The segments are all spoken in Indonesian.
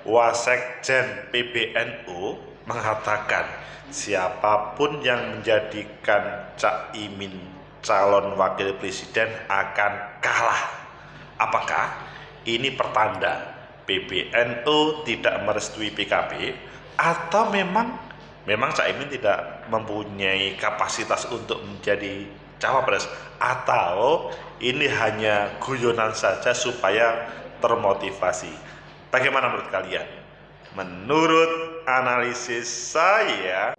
Wasekjen PBNU mengatakan siapapun yang menjadikan Caimin calon wakil presiden akan kalah. Apakah ini pertanda PBNU tidak merestui PKB atau memang Caimin tidak mempunyai kapasitas untuk menjadi cawapres, atau ini hanya guyonan saja supaya termotivasi? Bagaimana menurut kalian? Menurut analisis saya,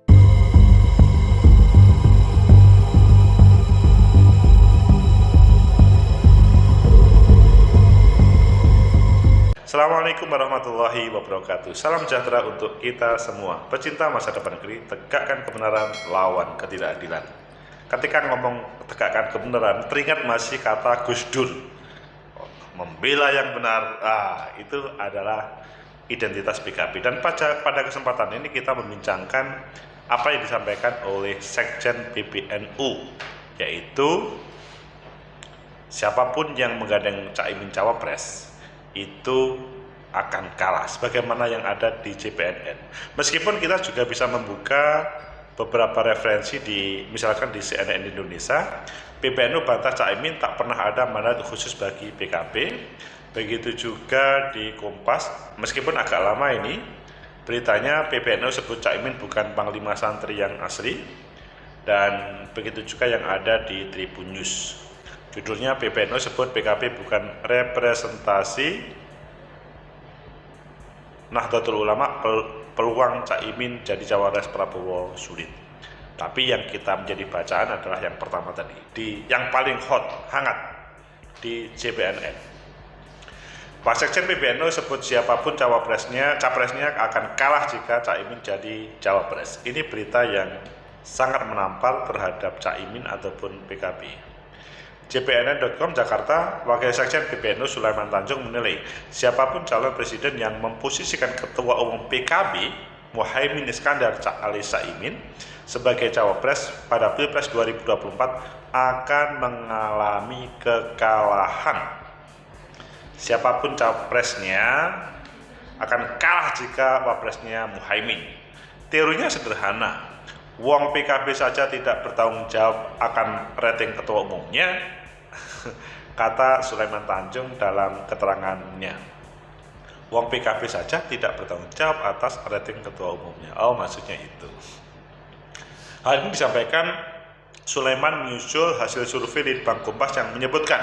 Assalamualaikum warahmatullahi wabarakatuh. Salam sejahtera untuk kita semua. Pecinta masa depan negeri, tegakkan kebenaran, lawan ketidakadilan. Ketika ngomong tegakkan kebenaran, teringat masih kata Gus Dur, membela yang benar. Itu adalah identitas PKB. Dan pada kesempatan ini kita membincangkan apa yang disampaikan oleh Sekjen PBNU, yaitu siapapun yang menggandeng Caimin cawapres itu akan kalah, sebagaimana yang ada di JPNN. Meskipun kita juga bisa membuka beberapa referensi misalkan di CNN Indonesia, PBNU bantah Caimin tak pernah ada mandat khusus bagi PKB. Begitu juga di Kompas, meskipun agak lama ini beritanya, PBNU sebut Caimin bukan panglima santri yang asli. Dan begitu juga yang ada di Tribun News, judulnya PBNU sebut PKB bukan representasi Nahdlatul Ulama, peluang Caimin jadi cawapres Prabowo sulit. Tapi yang kita menjadi bacaan adalah yang pertama tadi, yang paling hangat di JPNN. Wasekjen PBNU sebut siapapun capresnya akan kalah jika Caimin jadi cawapres. Ini berita yang sangat menampar terhadap Caimin ataupun PKB. JPNN.com Jakarta, Wakil Sekjen PBNU Sulaiman Tanjung menilai siapapun calon presiden yang memposisikan Ketua Umum PKB Muhaimin Iskandar Ali Caimin sebagai cawapres pada Pilpres 2024 akan mengalami kekalahan. Siapapun cawapresnya akan kalah jika wapresnya Muhaimin. Teorinya sederhana, wong PKB saja tidak bertanggung jawab akan rating ketua umumnya, kata Sulaiman Tanjung dalam keterangannya. Wong PKB saja tidak bertanggung jawab atas rating ketua umumnya. Maksudnya itu. Hal ini disampaikan Sulaiman menyusul hasil survei Litbang Kompas yang menyebutkan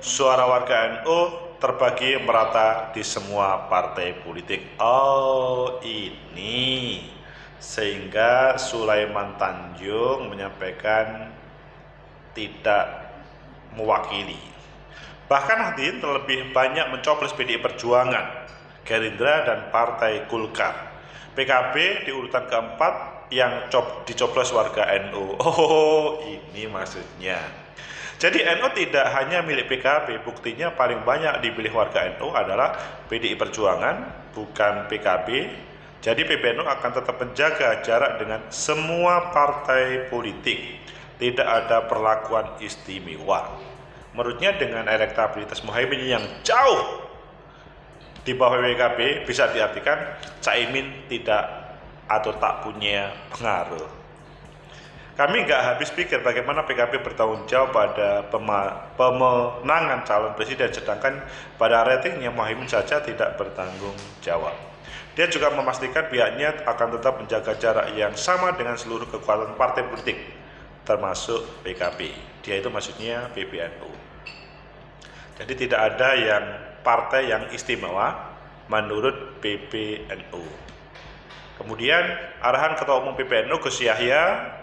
suara warga NU terbagi merata di semua partai politik. Ini sehingga Sulaiman Tanjung menyampaikan tidak mewakili. Bahkan Nahdien terlebih banyak mencoblos PDI Perjuangan, Gerindra, dan Partai Golkar. PKB di urutan keempat yang dicoblos warga NU. Ini maksudnya. Jadi NU tidak hanya milik PKB, buktinya paling banyak dipilih warga NU adalah PDI Perjuangan, bukan PKB. Jadi PBNU akan tetap menjaga jarak dengan semua partai politik. Tidak ada perlakuan istimewa. Menurutnya dengan elektabilitas Muhaimin yang jauh di bawah PKB, bisa diartikan Caimin tidak atau tak punya pengaruh. Kami nggak habis pikir bagaimana PKB bertanggung jawab pada pemenangan calon presiden, sedangkan pada ratingnya Muhaimin saja tidak bertanggung jawab. Dia juga memastikan pihaknya akan tetap menjaga jarak yang sama dengan seluruh kekuatan partai politik, termasuk PKB. Dia itu maksudnya PBNU. Jadi tidak ada yang partai yang istimewa menurut PBNU. Kemudian arahan Ketua Umum PBNU Gus Yahya,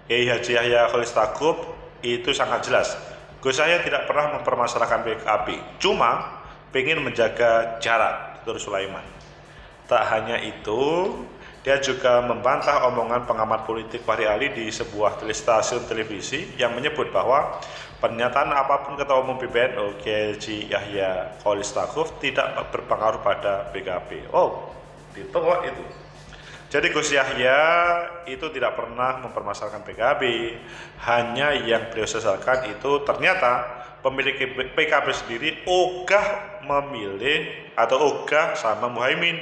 Kiai Haji Yahya Kholilistakuf itu sangat jelas. Gus Yahya tidak pernah mempermasalahkan PKB, cuma ingin menjaga jarak, tutur Sulaiman. Tak hanya itu, dia juga membantah omongan pengamat politik Fahri Ali di sebuah stasiun televisi yang menyebut bahwa pernyataan apapun Ketua Umum PBNU Kiai Haji Yahya Kholilistakuf tidak berpengaruh pada PKB. Ditolak itu. Jadi Gus Yahya itu tidak pernah mempermasalahkan PKB, hanya yang beliau sesalkan itu ternyata pemilik PKB sendiri ogah memilih atau ogah sama Muhaimin.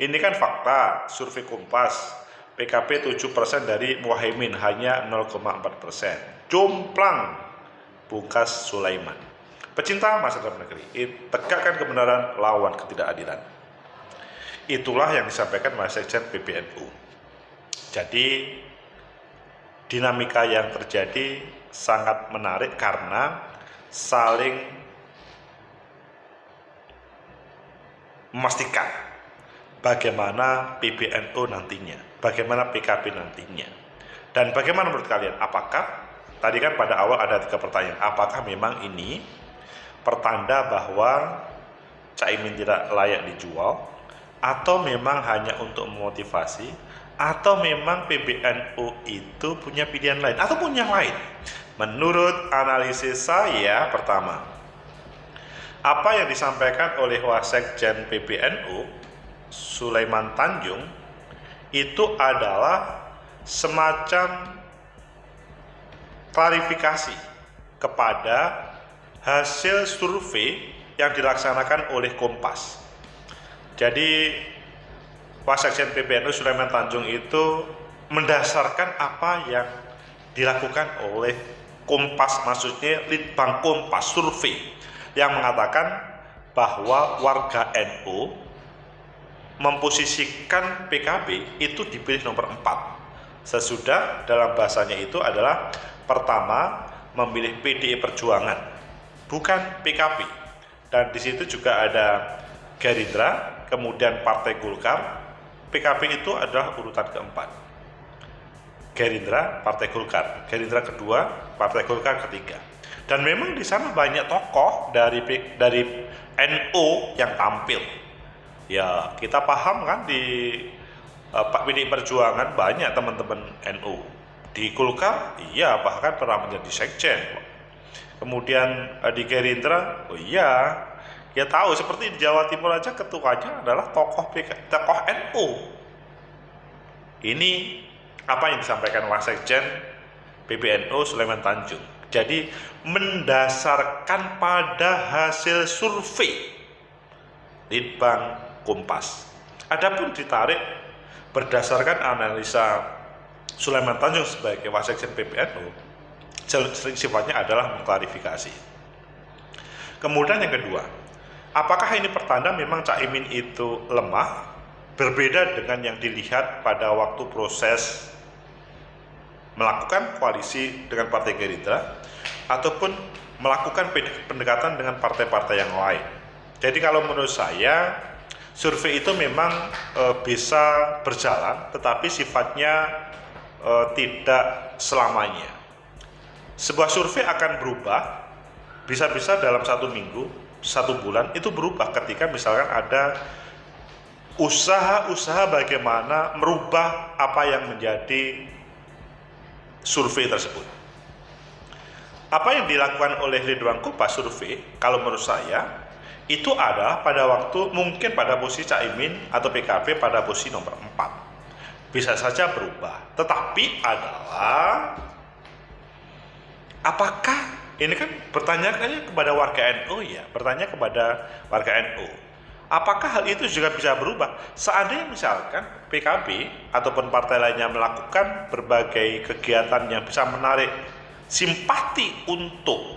Ini kan fakta survei Kompas. PKB 7% dari Muhaimin, hanya 0,4%. Jomplang pungkas Sulaiman. Pecinta masa dalam negeri, tegakkan kebenaran, lawan ketidakadilan. Itulah yang disampaikan Wasekjen PBNU. Jadi dinamika yang terjadi sangat menarik karena saling memastikan bagaimana PBNU nantinya, bagaimana PKB nantinya. Dan bagaimana menurut kalian? Apakah, tadi kan pada awal ada 3 pertanyaan, apakah memang ini pertanda bahwa Caimin tidak layak dijual, atau memang hanya untuk memotivasi, atau memang PBNU itu punya pilihan lain, atau punya yang lain? Menurut analisis saya, pertama, apa yang disampaikan oleh Wasekjen PBNU Sulaiman Tanjung itu adalah semacam klarifikasi kepada hasil survei yang dilaksanakan oleh Kompas. Jadi Wasekjen PBNU Sulaiman Tanjung itu mendasarkan apa yang dilakukan oleh Kompas, maksudnya Litbang Kompas survei yang mengatakan bahwa warga NU memposisikan PKB itu dipilih nomor 4. Sesudah, dalam bahasanya itu adalah pertama memilih PDI Perjuangan, bukan PKB. Dan di situ juga ada Gerindra, kemudian Partai Golkar. PKB itu adalah urutan keempat. Gerindra, Partai Golkar. Gerindra kedua, Partai Golkar ketiga. Dan memang di sana banyak tokoh dari NU yang tampil. Ya, kita paham kan di PDI Perjuangan banyak teman-teman NU. Di Golkar, iya, bahkan pernah menjadi sekjen. Kemudian di Gerindra, oh iya, ya tahu, seperti di Jawa Timur aja ketuanya adalah tokoh NU. Ini apa yang disampaikan Wasekjen PBNU Sulaiman Tanjung. Jadi mendasarkan pada hasil survei Litbang Kompas. Adapun ditarik berdasarkan analisa Sulaiman Tanjung sebagai Wasekjen PBNU, sifatnya adalah mengklarifikasi. Kemudian yang kedua, apakah ini pertanda memang Caimin itu lemah, berbeda dengan yang dilihat pada waktu proses melakukan koalisi dengan Partai Gerindra ataupun melakukan pendekatan dengan partai-partai yang lain? Jadi kalau menurut saya, survei itu memang bisa berjalan, tetapi sifatnya tidak selamanya. Sebuah survei akan berubah, bisa-bisa dalam 1 minggu, 1 bulan, itu berubah ketika misalkan ada usaha-usaha bagaimana merubah apa yang menjadi survei tersebut. Apa yang dilakukan oleh Litbang Kompas survei, kalau menurut saya, itu adalah pada waktu mungkin pada posisi Caimin atau PKB pada posisi nomor 4. Bisa saja berubah. Tetapi adalah, apakah, ini kan bertanyakannya kepada warga NU ya, bertanya kepada warga NU. Apakah hal itu juga bisa berubah? Seandainya misalkan PKB ataupun partai lainnya melakukan berbagai kegiatan yang bisa menarik simpati untuk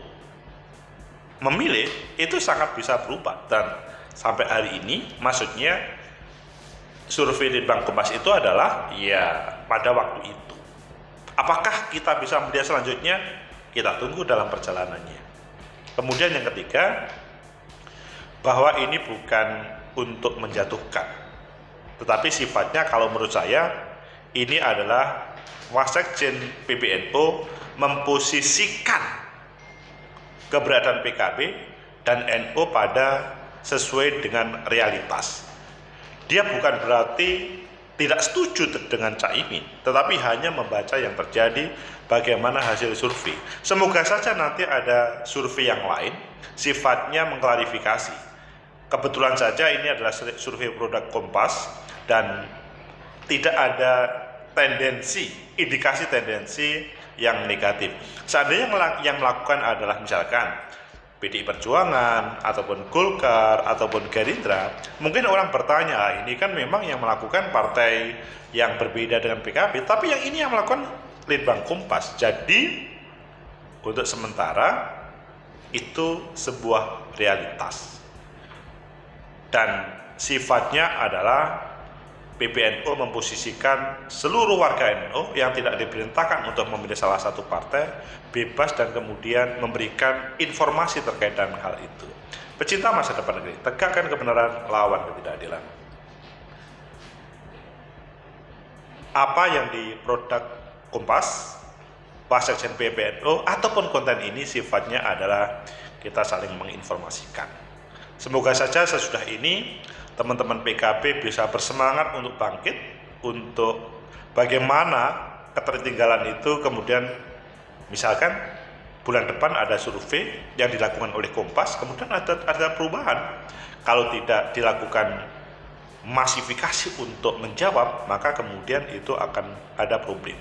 memilih, itu sangat bisa berubah. Dan sampai hari ini, maksudnya survei Litbang Kompas itu adalah ya pada waktu itu. Apakah kita bisa melihat selanjutnya? Kita tunggu dalam perjalanannya. Kemudian yang ketiga, bahwa ini bukan untuk menjatuhkan, tetapi sifatnya kalau menurut saya ini adalah Wasekjen PBNU memposisikan keberadaan PKB dan NU pada sesuai dengan realitas. Dia bukan berarti tidak setuju dengan Caimin, tetapi hanya membaca yang terjadi, bagaimana hasil survei. Semoga saja nanti ada survei yang lain, sifatnya mengklarifikasi. Kebetulan saja ini adalah survei produk Kompas dan tidak ada indikasi tendensi yang negatif. Seandainya yang melakukan adalah misalkan PDI Perjuangan, ataupun Golkar, ataupun Gerindra, mungkin orang bertanya, "Ah, ini kan memang yang melakukan partai yang berbeda dengan PKB, tapi yang ini yang melakukan Litbang Kompas." Jadi, untuk sementara, itu sebuah realitas. Dan sifatnya adalah PBNU memposisikan seluruh warga NU yang tidak diperintahkan untuk memilih salah satu partai bebas dan kemudian memberikan informasi terkait dengan hal itu. Pecinta masa depan negeri, tegakkan kebenaran, lawan ketidakadilan. Apa yang di produk Kompas, Wasekjen PBNU ataupun konten ini sifatnya adalah kita saling menginformasikan. Semoga saja sesudah ini teman-teman PKB bisa bersemangat untuk bangkit, untuk bagaimana ketertinggalan itu kemudian misalkan bulan depan ada survei yang dilakukan oleh Kompas, kemudian ada perubahan. Kalau tidak dilakukan masifikasi untuk menjawab, maka kemudian itu akan ada problem.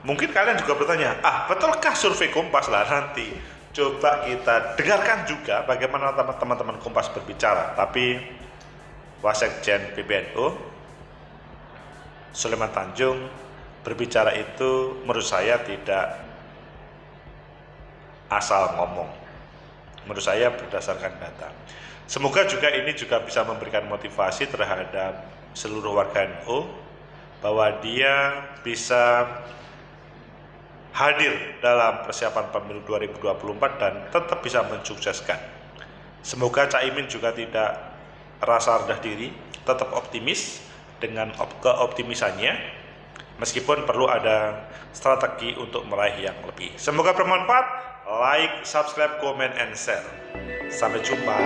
Mungkin kalian juga bertanya, betulkah survei Kompas? Lah nanti coba kita dengarkan juga bagaimana teman-teman Kompas berbicara. Tapi Wasekjen PBNU Sulaiman Tanjung berbicara itu menurut saya tidak asal ngomong. Menurut saya berdasarkan data. Semoga juga ini juga bisa memberikan motivasi terhadap seluruh warga NU bahwa dia bisa hadir dalam persiapan pemilu 2024 dan tetap bisa mensukseskan. Semoga Caimin juga tidak rasa rendah diri, tetap optimis dengan keoptimisannya, meskipun perlu ada strategi untuk meraih yang lebih. Semoga bermanfaat. Like, subscribe, comment, and share. Sampai jumpa.